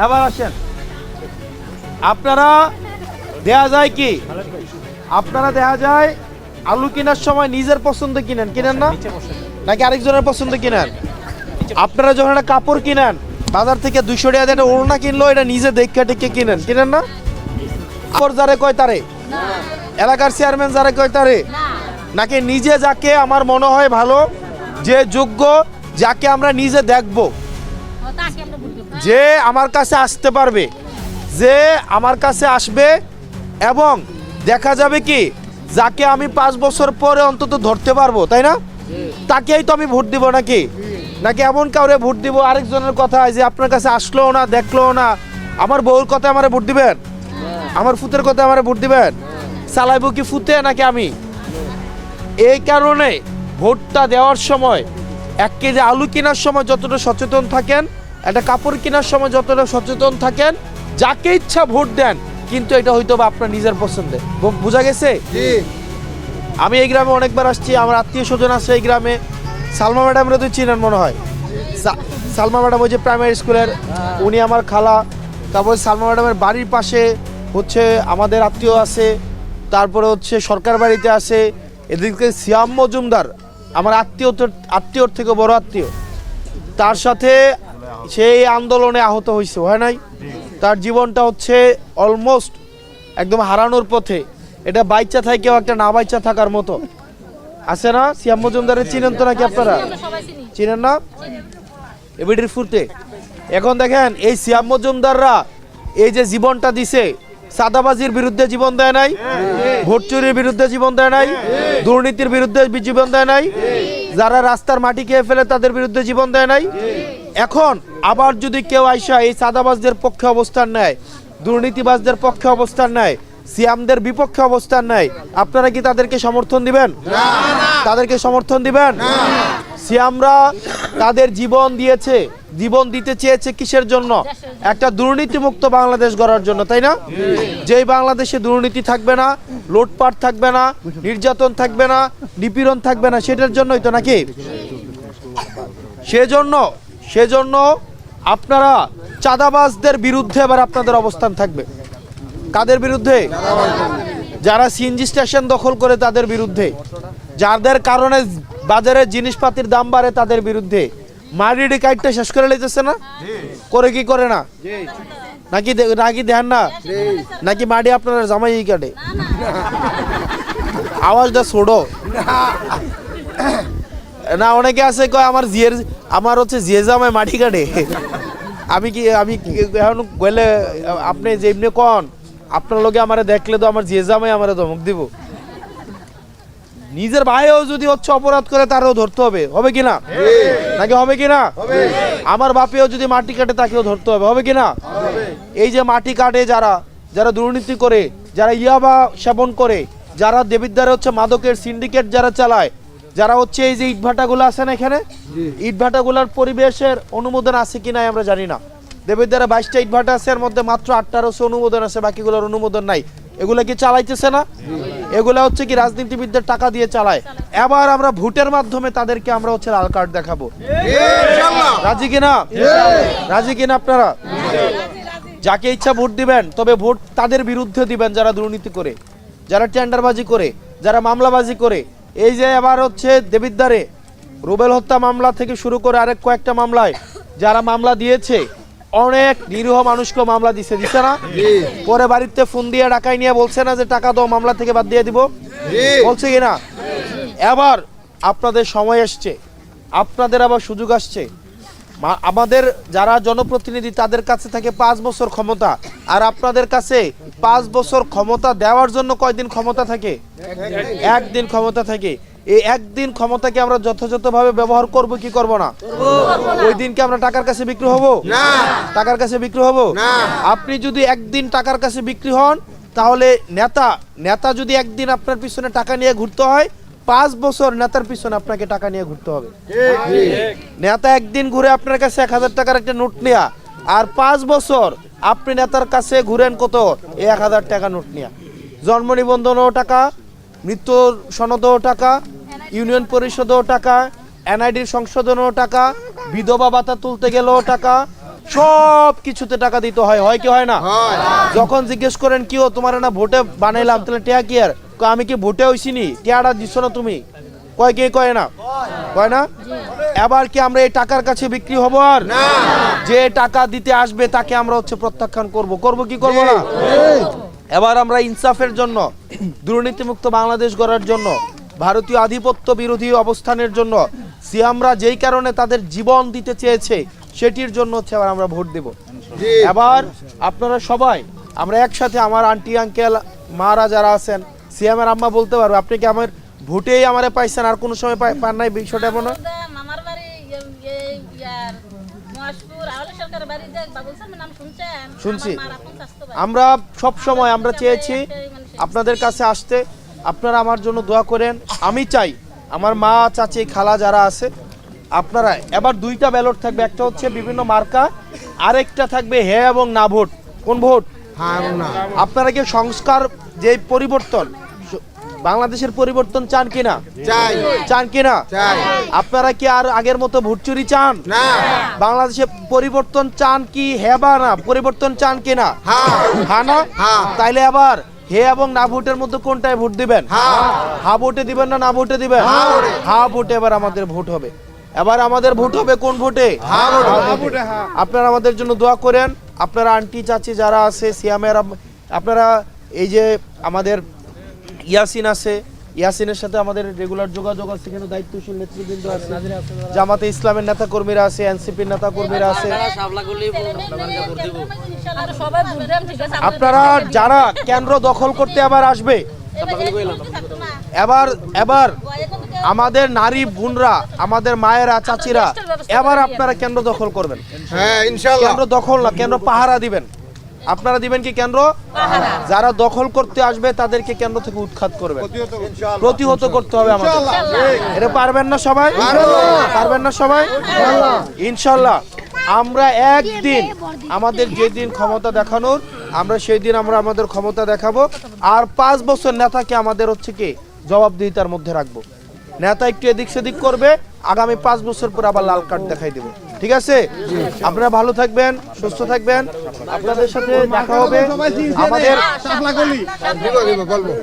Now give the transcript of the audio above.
এবার আসেন, আপনারা দেখা যায় কি, আপনারা দেখা যায় আলু কেনার সময় নিজের পছন্দ কিনেন না, নাকি আরেকজনের পছন্দ কিনেন? আপনারা যখন একটা কাপড় কিনেন বাজার থেকে 200 টাকা দিয়ে ওড়না কিনলো, এটা নিজে দেখে টেকে কিনেন না? কাপড় যারে কয় তারে, এলাকার চেয়ারম্যান যারে কয় তারে, নাকি নিজে যাকে আমার মনে হয় ভালো, যে যোগ্য, যাকে আমরা নিজে দেখব, যে আমার কাছে আসতে পারবে, যে আমার কাছে আসবে এবং দেখা যাবে কি যাকে আমি 5 বছর পরে অন্তত ধরতে পারবো, তাই না? তাকেই তো আমি ভোট দিব, নাকি এমন কাউরে ভোট দিব আরেকজনের কথা যে আপনার কাছে আসলো না, দেখলো না, আমার বউর কথা আমারে ভোট দিবেন, আমার ফুতের কথা আমারে ভোট দিবেন? চালাইবো কি ফুতে নাকি আমি? এই কারণে ভোটটা দেওয়ার সময় 1 কেজি আলু কেনার সময় যতটা সচেতন থাকেন, একটা কাপড় কেনার সময় যতটা সচেতন থাকেন, যাকে ইচ্ছা ভোট দেন, কিন্তু এটা হয়তো বা আপনার নিজের পছন্দে। বোঝা গেছে? আমি এই গ্রামে অনেকবার আসছি, আমার আত্মীয় স্বজন আছে এই গ্রামে। সালমা ম্যাডামরা তো চিনেন মনে হয়, সালমা ম্যাডাম ওই যে প্রাইমারি স্কুলের, উনি আমার খালা। তারপরে সালমা ম্যাডামের বাড়ির পাশে হচ্ছে আমাদের আত্মীয় আছে, তারপরে হচ্ছে সরকার বাড়িতে আছে। এদিকে সিয়াম মজুমদার আমার আত্মীয়র থেকে বড় আত্মীয়, তার সাথে সেই আন্দোলনে আহত হয়েছে, হয় নাই? তার জীবনটা হচ্ছে অলমোস্ট একদম হারানোর পথে। এটা বাইচা থাকেও একটা না বাইচা থাকার মতো আছে না? সিয়াম মজুমদারের চিনেন তো নাকি আপনারা? চিনেন না? এবিডির ফুরতে এখন দেখেন এই সিয়াম মজুমদাররা এই যে জীবনটা দিছে, সাদাবাজির বিরুদ্ধে জীবন দেয় নাই, ভোট চুরির বিরুদ্ধে জীবন দেয় নাই, দুর্নীতির বিরুদ্ধে জীবন দেয় নাই, যারা রাস্তার মাটি খেয়ে ফেলে তাদের বিরুদ্ধে জীবন দেয় নাই। এখন আবার যদি কেউ আইসা এই সাদাবাজদের পক্ষে অবস্থান নেয়, দুর্নীতিবাজদের পক্ষে অবস্থান নেয়, সিয়ামদের বিপক্ষে অবস্থান নেয়, আপনারা কি তাদেরকে সমর্থন দিবেন? তাদেরকে সমর্থন দিবেন? সিয়ামরা তাদের জীবন দিয়েছে, জীবন দিতে চেয়েছে কিসের জন্য? একটা দুর্নীতিমুক্ত বাংলাদেশ গড়ার জন্য, তাই না? যেই বাংলাদেশে দুর্নীতি থাকবে না, লুটপাট থাকবে না, নির্যাতন থাকবে না, নিপীড়ন থাকবে না, সেটার জন্যই তো নাকি? সেজন্য আপনারা চাঁদাবাজদের বিরুদ্ধে এবার আপনাদের অবস্থান থাকবে। কাদের বিরুদ্ধে? যারা সিএনজি স্টেশন দখল করে তাদের বিরুদ্ধে, যাদের কারণে বাজারে জিনিসপাতির দাম বাড়ে তাদের বিরুদ্ধে। মারিডি কাইটটা শেষ করে লাইতেছে না? করে কি করে না? নাকি দেন না? নাকি মাটি আপনারা জামাই কাটে? আওয়াজটা ছোড়ো না। অনেকে আছে কয় আমার হচ্ছে জিয়ে জামাই মাটি কাটে। আমি এখন গেলে আপনি যেমনি কন, আপনার লোকে আমারে দেখলে তো আমার জিয়ে জামাই আমারে ধমক দিব। নিজের ভাইও যদি হচ্ছে অপরাধ করে তারও ধরতে হবে, হবে কিনা? নাকি হবে কিনা? আমার বাপেও যদি মাটি কাটে তাকেও ধরতে হবে, হবে কিনা? এই যে মাটি কাটে যারা দুর্নীতি করে, যারা ইয়াবা সেবন করে, যারা দেবিদ্বারে হচ্ছে মাদকের সিন্ডিকেট যারা চালায়, যারা হচ্ছে এই যে ইটভাটাগুলো আছে না, এখানে ইটভাটাগুলোর পরিবেশের অনুমোদন আছে কিনা আমরা জানি না। দেবিদ্বারে 22টা ইটভাটা আছে, এর মধ্যে মাত্র 8টার অনুমোদন আছে, বাকিগুলোর অনুমোদন নাই। এগুলা কি চালাইতেছে না? এগুলা হচ্ছে কি রাজনীতিবিদদের টাকা দিয়ে চালায়। এবার আমরা ভোটের মাধ্যমে তাদেরকে আমরা হচ্ছে লাল কার্ড দেখাবো। রাজি কিনা? রাজি কিনা আপনারা? যাকে ইচ্ছা ভোট দিবেন, তবে ভোট তাদের বিরুদ্ধে দিবেন যারা দুর্নীতি করে, যারা টেন্ডারবাজি করে, যারা মামলাবাজি করে। এই যে এবার হচ্ছে দেবিদ্বারে রুবেল হত্যা মামলা থেকে শুরু করে আরেক কয়েকটা মামলায় যারা মামলা দিয়েছে, অনেক নিরীহ মানুষকে মামলা দিছে না? পরে বাড়িতে ফোন দিয়ে ডাকাই নিয়ে বলছে না যে টাকা দাও, মামলা থেকে বাদ দিয়ে দিব, বলছে কিনা? এবার আপনাদের সময় আসছে, আপনাদের আবার সুযোগ আসছে। আমাদের যারা জনপ্রতিনিধি তাদের কাছে থাকে 5 বছর ক্ষমতা, আর আপনাদের কাছে 5 বছর ক্ষমতা দেওয়ার জন্য কয়দিন ক্ষমতা থাকে? 1 দিন ক্ষমতা থাকে। এই 1 দিন ক্ষমতাকে আমরা যথাযথভাবে ব্যবহার করব কি করব না? ওই দিনকে আমরা টাকার কাছে বিক্রি হব না? টাকার কাছে বিক্রি হব না। আপনি যদি 1 দিন টাকার কাছে বিক্রি হন, তাহলে নেতা যদি 1 দিন আপনার পিছনে টাকা নিয়ে ঘুরতে হয়, 5 বছর নেতার পিছনে আপনাকে টাকা নিয়ে ঘুরতে হবে। নেতা 1 দিন ঘুরে আপনার কাছে 1000 টাকার একটা নোট নেয়া, আর 5 বছর আপনি নেতার কাছে ঘুরেন কত? 1000 টাকা নোট নেয়া। জন্ম নিবন্ধনও টাকা, মৃত্যুর সনদও টাকা, ইউনিয়ন পরিষদও টাকা, এনআইডির সংশোধনও টাকা, বিধবা ভাতা তুলতে গেলেও টাকা, সব কিছুতে টাকা দিতে হয়, হয় কি হয় না? যখন জিজ্ঞেস করেন কি ও তোমার না ভোটে বানাইলাম, তাহলে টিয়া কি আর আমি কি ভোটে হইছিনি, টিয়াটা দিচ্ছ না তুমি, কয় কে কয় না, কয় না? এবার কি আমরা এই টাকার কাছে বিক্রি হব? আর যে টাকা দিতে আসবে তাকে আমরা হচ্ছে প্রত্যাখ্যান করব, করব কি করব না? এবার আমরা ইনসাফের জন্য, দুর্নীতিমুক্ত বাংলাদেশ গড়ার জন্য, ভারতীয় আধিপত্য বিরোধী অবস্থানের জন্য, সিয়ামরা যেই কারণে তাদের জীবন দিতে চেয়েছে সেটির জন্য হচ্ছে এবার আমরা ভোট দেব। এবার আপনারা সবাই আমরা একসাথে, আমার আন্টি আঙ্কেল মারা যারা আছেন, সিয়ামের আম্মা বলতে পারবে আপনি কি আমার ভোটেই আমারে পাইছেন, আর কোনো সময় পান নাই, বিষয়টা এমন না? মামার বাড়ি সরকার বাড়ি বাবুল স্যারের নাম শুনছেন? শুনছি। আমার মার আপন স্বাস্থ্য ভাই। আমরা সব সময় আমরা চেয়েছি আপনাদের কাছে আসতে, আপনারা আমার জন্য দোয়া করেন। আমি চাই আমার মা চাচি খালা যারা আছে, আপনারা এবার দুইটা ব্যালট থাকবে, একটা হচ্ছে বিভিন্ন মার্কা, আরেকটা থাকবে হ্যাঁ এবং না ভোট। কোন ভোট? হ্যাঁ এবং না। আপনারা কি সংস্কার যে পরিবর্তন, বাংলাদেশের পরিবর্তন চান কিনা? চাই। চান কিনা? চাই। আপনারা কি আর আগের মতো ভোট চুরি চান? না। বাংলাদেশে পরিবর্তন চান কি হ্যাঁ বা না? পরিবর্তন চান কিনা? হ্যাঁ। হ্যাঁ না? হ্যাঁ। তাইলে আবার হে এবং না ভোটের মধ্যে কোনটায় ভোট দিবেন? হ্যাঁ ভোটে দিবেন না না ভোটে দিবেন? হ্যাঁ ভোটে এবার আমাদের ভোট হবে। এবার আমাদের ভোট হবে কোন ভোটে? হ্যাঁ ভোটে। আপনারা আমাদের জন্য দোয়া করেন। আপনারা আন্টি চাচি যারা আছে, সিয়ামের আপনারা এই যে আমাদের ইয়াসিন আছে, ইয়াসিনের সাথে আমাদের রেগুলার যোগাযোগ আছে, এখানে দায়িত্বশীল নেতৃবৃন্দ আছে, জামাতে ইসলামের নেতা কর্মীরা আছে, এনসিপির নেতা কর্মীরা আছে। আমরা সবাই ভোট দেব, ঠিক আছে? আপনারা যারা কেন্দ্র দখল করতে আবার আসবে, এবার আমাদের নারী বোনরা, আমাদের মায়েরা চাচিরা, এবার আপনারা কেন্দ্র দখল করবেন। হ্যাঁ ইনশাআল্লাহ। কেন্দ্র দখল না, কেন্দ্র পাহারা দিবেন। আপনারা দিবেন কি কেন্দ্র? যারা দখল করতে আসবে তাদেরকে কেন্দ্র থেকে উৎখাত করবেন, প্রতিহত করতে হবে আমাদের। এটা পারবেন না সবাই? পারবেন না সবাই? ইনশাল্লাহ আমরা একদিন, আমাদের যেদিন ক্ষমতা দেখানোর, আমরা সেই দিন আমরা আমাদের ক্ষমতা দেখাবো। আর 5 বছর নেতাকে আমাদের হচ্ছে কি জবাবদিহিতার মধ্যে রাখবো। নেতা একটু এদিক সেদিক করবে, আগামী 5 বছর পর আবার লাল কার্ড দেখাই দেবে। ঠিক আছে? আপনারা ভালো থাকবেন, সুস্থ থাকবেন, আপনাদের সাথে দেখা হবে আমাদের। বলবো